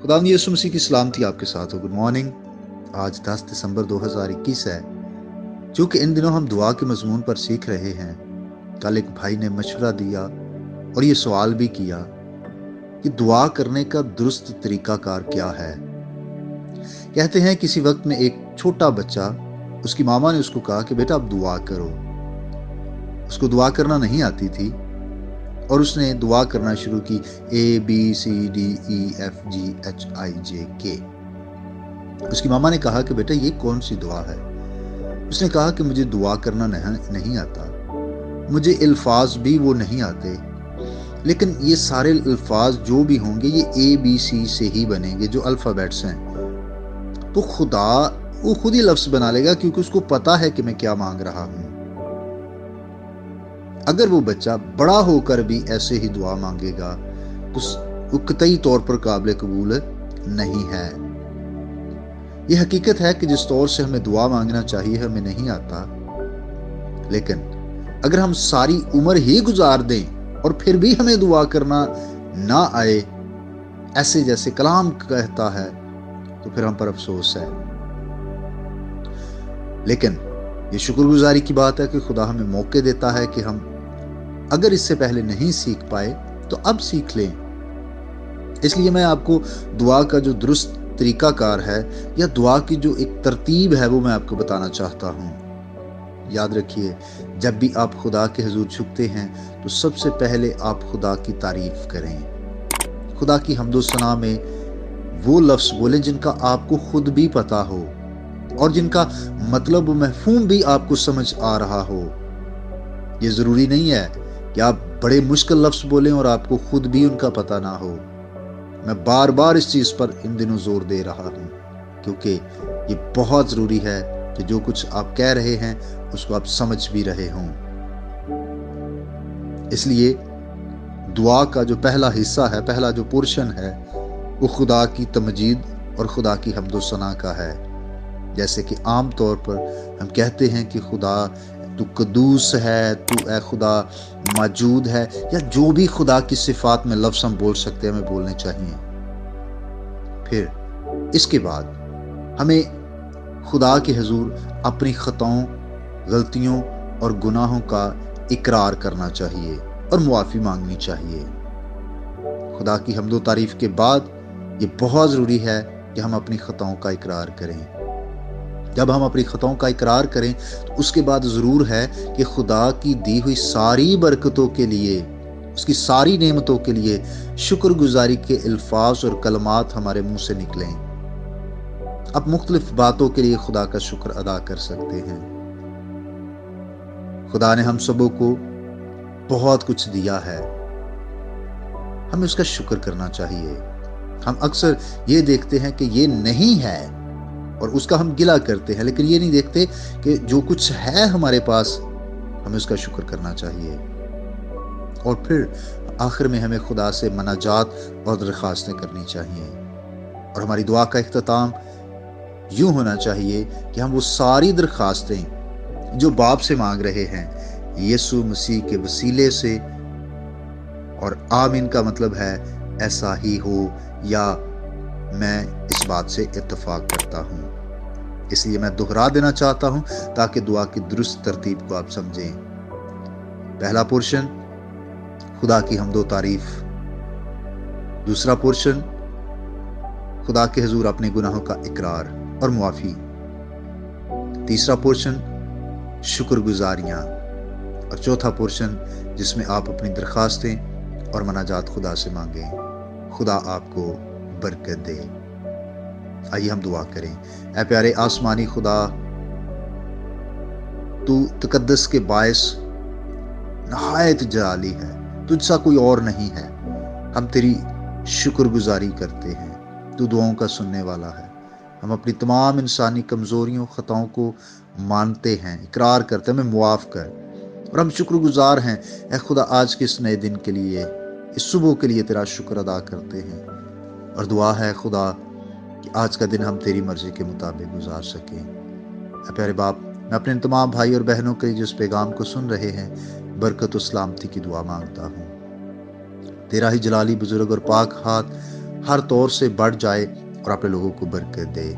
खुदावंद यीशु मसीह की सलामती आपके साथ हो। Good morning. आज 10 दिसंबर 2021 है। चूँकि इन दिनों हम दुआ के मजमून पर सीख रहे हैं, कल एक भाई ने मशवरा दिया और ये सवाल भी किया कि दुआ करने का दुरुस्त तरीकाकार क्या है। कहते हैं किसी वक्त में एक छोटा बच्चा, उसकी मामा ने उसको कहा कि बेटा आप दुआ करो। उसको दुआ करना नहीं आती थी और उसने दुआ करना शुरू की, ABCDEFGHIJK। उसकी मामा ने कहा कि बेटा ये कौन सी दुआ है। उसने कहा कि मुझे दुआ करना नहीं आता, मुझे अल्फाज भी वो नहीं आते, लेकिन ये सारे अल्फाज जो भी होंगे ये ABC से ही बनेंगे, जो अल्फ़ाबेट्स हैं। तो खुदा वो खुद ही लफ्ज़ बना लेगा, क्योंकि उसको पता है कि मैं क्या मांग रहा हूँ। अगर वो बच्चा बड़ा होकर भी ऐसे ही दुआ मांगेगा तो वो कतई तौर पर काबिल कबूल नहीं है। ये हकीकत है कि जिस तौर से हमें दुआ मांगना चाहिए हमें नहीं आता, लेकिन अगर हम सारी उम्र ही गुजार दें और फिर भी हमें दुआ करना ना आए, ऐसे जैसे कलाम कहता है, तो फिर हम पर अफसोस है। लेकिन ये शुक्रगुजारी की बात है कि खुदा हमें मौके देता है कि हम अगर इससे पहले नहीं सीख पाए तो अब सीख लें। इसलिए मैं आपको दुआ का जो दुरुस्त तरीकाकार है या दुआ की जो एक तरतीब है वो मैं आपको बताना चाहता हूँ। याद रखिए, जब भी आप खुदा के हुजूर झुकते हैं तो सबसे पहले आप खुदा की तारीफ करें। खुदा की हम्दो सना में वो लफ्ज़ बोलें जिनका आपको खुद भी पता हो और जिनका मतलब महफूम भी आपको समझ आ रहा हो। ये ज़रूरी नहीं है कि आप बड़े मुश्किल लफ्ज़ बोलें और आपको खुद भी उनका पता ना हो। मैं बार बार इस चीज़ पर इन दिनों जोर दे रहा हूँ, क्योंकि ये बहुत ज़रूरी है कि जो कुछ आप कह रहे हैं उसको आप समझ भी रहे हों। इसलिए दुआ का जो पहला हिस्सा है, पहला जो पोर्शन है, वो खुदा की तमजीद और खुदा की हम्दो सना का है। जैसे कि आम तौर पर हम कहते हैं कि खुदा तू कदूस है, तू ए खुदा मौजूद है, या जो भी खुदा की सिफात में लफ्ज़ हम बोल सकते हैं हमें बोलने चाहिए। फिर इसके बाद हमें खुदा के हुजूर अपनी खताओं, गलतियों और गुनाहों का इकरार करना चाहिए और मुआफ़ी मांगनी चाहिए। खुदा की हम्दो तारीफ़ के बाद ये बहुत ज़रूरी है कि हम अपनी खताओं का इकरार करें। जब हम अपनी खताओं का इकरार करें तो उसके बाद ज़रूर है कि खुदा की दी हुई सारी बरकतों के लिए, उसकी सारी नेमतों के लिए शुक्रगुजारी के अल्फाज और कलमात हमारे मुंह से निकलें। आप मुख्तलिफ बातों के लिए खुदा का शुक्र अदा कर सकते हैं। खुदा ने हम सबों को बहुत कुछ दिया है, हमें उसका शुक्र करना चाहिए। हम अक्सर ये देखते हैं कि ये नहीं है और उसका हम गिला करते हैं, लेकिन ये नहीं देखते कि जो कुछ है हमारे पास हमें उसका शुक्र करना चाहिए। और फिर आखिर में हमें खुदा से मनाजात और दरख्वास्तें करनी चाहिए। और हमारी दुआ का इख्तिताम यूं होना चाहिए कि हम वो सारी दरख्वास्तें जो बाप से मांग रहे हैं यीशु मसीह के वसीले से, और आमीन का मतलब है ऐसा ही हो या मैं इस बात से इत्तफाक करता हूँ। इसलिए मैं दोहरा देना चाहता हूँ ताकि दुआ की दुरुस्त तरतीब को आप समझें। पहला पोर्शन खुदा की हम्दो तारीफ, दूसरा पोर्शन खुदा के हुजूर अपने गुनाहों का इकरार और मुआफ़ी, तीसरा पोर्शन शुक्रगुजारियाँ, और चौथा पोर्शन जिसमें आप अपनी दरख्वास्तें और मनाजात खुदा से मांगें। खुदा आपको बरकत दे। आइए हम दुआ करें। ऐ प्यारे आसमानी खुदा, तू तकद्दस के बायस नहायत जलाली है, तुझसा कोई और नहीं है। हम तेरी शुक्रगुजारी करते हैं, तू दुआओं का सुनने वाला है। हम अपनी तमाम इंसानी कमज़ोरियों, ख़ताओं को मानते हैं, इकरार करते हैं, हमें मुआफ़ कर। और हम शुक्रगुजार हैं ऐ खुदा आज के इस नए दिन के लिए, इस सुबह के लिए तेरा शुक्र अदा करते हैं। और दुआ है खुदा कि आज का दिन हम तेरी मर्ज़ी के मुताबिक गुजार सकें। प्यारे बाप, मैं अपने तमाम भाई और बहनों के लिए जिस पैगाम को सुन रहे हैं, برکت و سلامتی کی دعا مانگتا ہوں۔ تیرا ہی جلالی بزرگ اور پاک ہاتھ ہر طور سے بڑھ جائے اور اپنے لوگوں کو برکت دے۔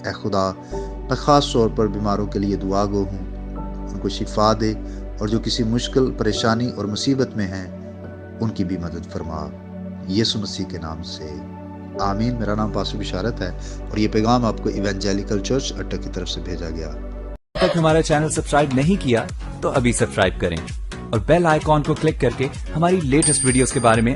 اے خدا، میں خاص طور پر بیماروں کے لیے دعا گو ہوں، ان کو شفا دے، اور جو کسی مشکل، پریشانی اور مصیبت میں ہیں ان کی بھی مدد فرما، یسوع مسیح کے نام سے آمین۔ میرا نام پاسٹر بشارت ہے اور یہ پیغام آپ کو ایونجیلیکل چرچ اٹا کی طرف سے بھیجا گیا۔ اب تک ہمارا چینل سبسکرائب نہیں کیا تو ابھی سبسکرائب کریں اور بیل آئیکن کو کلک کر کے ہماری لیٹسٹ ویڈیوز کے بارے میں